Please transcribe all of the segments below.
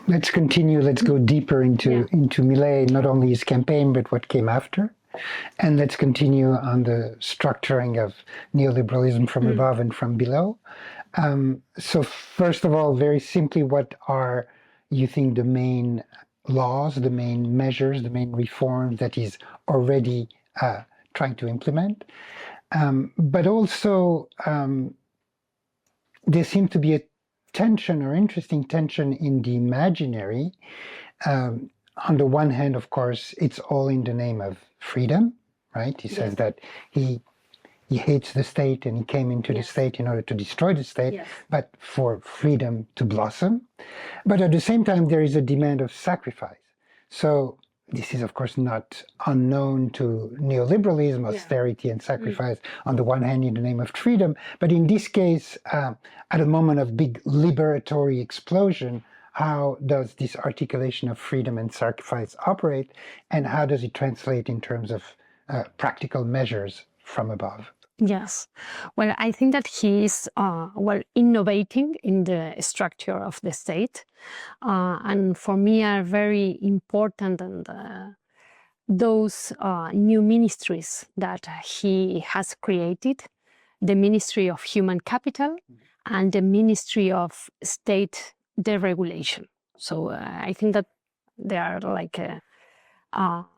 let's continue. Let's go deeper into Millet, not only his campaign, but what came after. And let's continue on the structuring of neoliberalism from above and from below. So first of all, very simply, what are, you think, the main laws, the main measures, the main reforms that he's already trying to implement? But also, there seems to be a tension, or interesting tension, in the imaginary. On the one hand, of course, it's all in the name of freedom, right? He says that he hates the state and he came into the state in order to destroy the state, but for freedom to blossom. But at the same time, there is a demand of sacrifice. So this is, of course, not unknown to neoliberalism, austerity and sacrifice, on the one hand in the name of freedom, but in this case, at a moment of big liberatory explosion, how does this articulation of freedom and sacrifice operate, and how does it translate in terms of practical measures from above? Yes. Well, I think that he is innovating in the structure of the state. And for me are very important and those new ministries that he has created, the Ministry of Human Capital and the Ministry of State Deregulation. So I think that they are like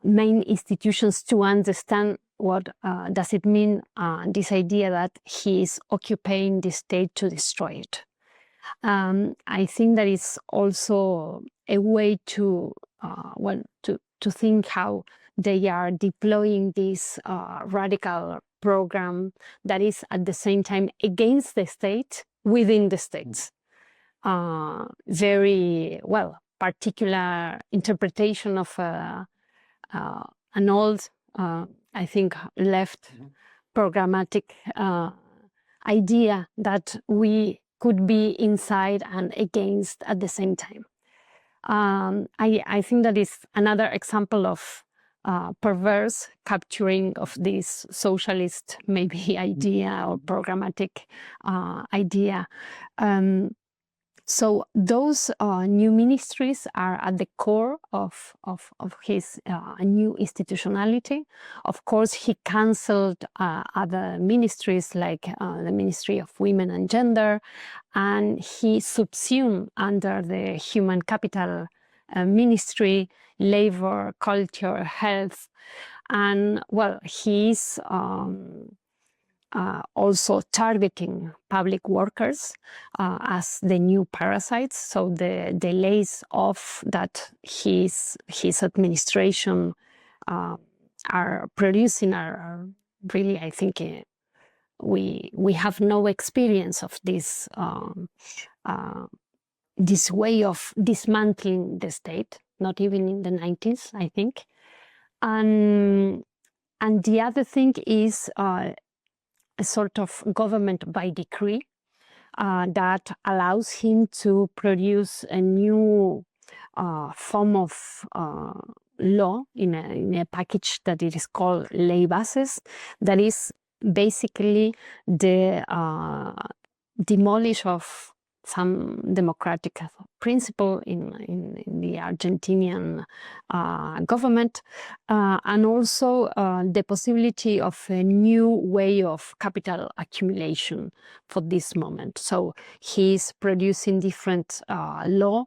main institutions to understand what does it mean, this idea that he is occupying the state to destroy it. I think that is also a way to think how they are deploying this radical program that is at the same time against the state within the states. Very particular interpretation of an old, I think, left programmatic idea that we could be inside and against at the same time. I think that is another example of perverse capturing of this socialist maybe idea or programmatic idea. So those new ministries are at the core of his new institutionality. Of course, he cancelled other ministries like the Ministry of Women and Gender, and he subsumed under the Human Capital Ministry, Labor, Culture, Health, and he's also targeting public workers as the new parasites. So the lays off that his administration are producing are really, I think, we have no experience of this this way of dismantling the state, not even in the 90s, I think. And the other thing is a sort of government by decree that allows him to produce a new form of law in a package that it is called ley bases, that is basically the demolish of some democratic principle in the Argentinian government, and also the possibility of a new way of capital accumulation for this moment. So he's producing different law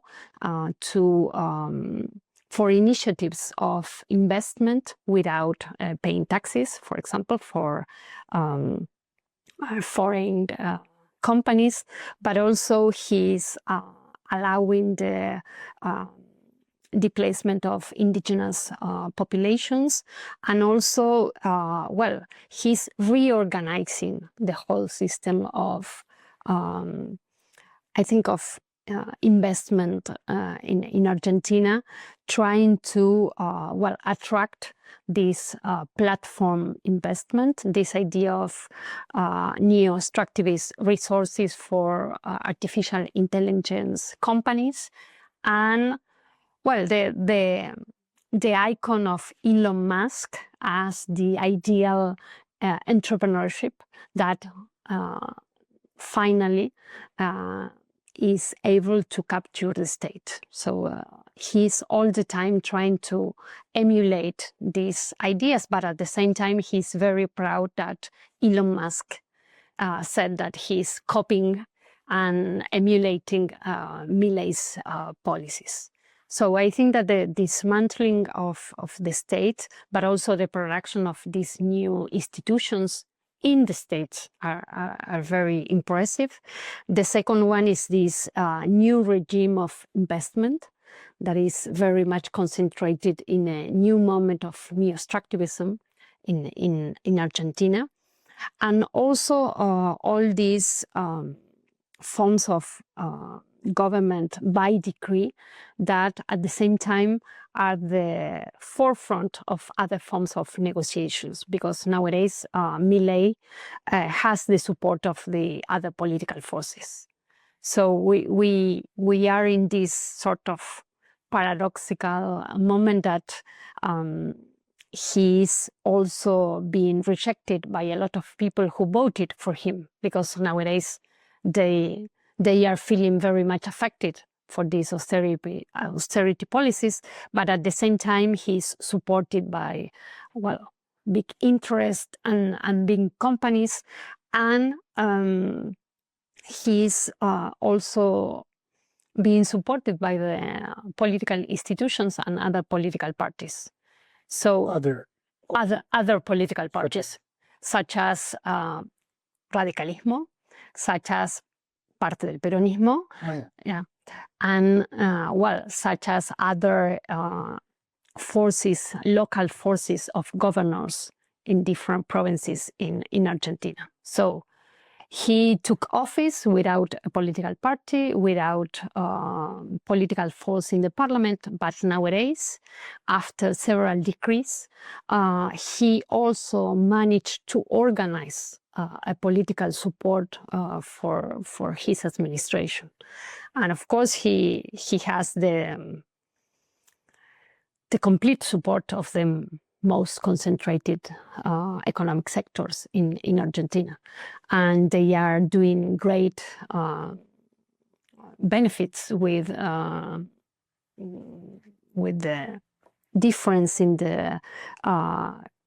for initiatives of investment without paying taxes, for example, for foreign companies, but also he's allowing the displacement of indigenous populations, and also, he's reorganizing the whole system of, I think, of investment in Argentina, trying to attract this platform investment, this idea of neo-extractivist resources for artificial intelligence companies, and the icon of Elon Musk as the ideal entrepreneurship that finally is able to capture the state. So he's all the time trying to emulate these ideas, but at the same time, he's very proud that Elon Musk said that he's copying and emulating Millei's policies. So I think that the dismantling of the state, but also the production of these new institutions in the states are very impressive. The second one is this new regime of investment that is very much concentrated in a new moment of neo-extractivism in Argentina. And also all these forms of government by decree that at the same time are the forefront of other forms of negotiations, because nowadays Milei has the support of the other political forces. So we are in this sort of paradoxical moment that he's also being rejected by a lot of people who voted for him, because nowadays they are feeling very much affected for these austerity policies, but at the same time he's supported by, well, big interest and big companies, and he's also being supported by the political institutions and other political parties. So other political parties, such as radicalismo, such as parte del peronismo, and well, such as other forces, local forces of governors in different provinces in Argentina. So he took office without a political party, without political force in the parliament, but nowadays, after several decrees, he also managed to organize a political support for his administration. And of course, he has the complete support of the most concentrated economic sectors in Argentina. And they are doing great benefits with the difference in the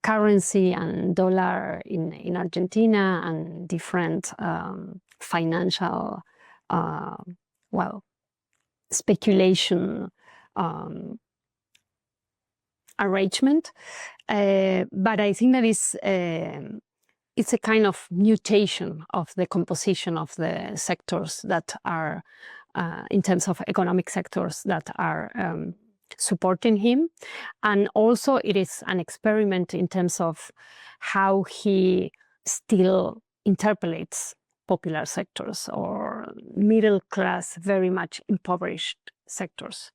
currency and dollar in Argentina, and different financial, well, speculation arrangement. But I think that it's a kind of mutation of the composition of the sectors that are, in terms of economic sectors that are supporting him. And also it is an experiment in terms of how he still interpolates popular sectors or middle class, very much impoverished sectors.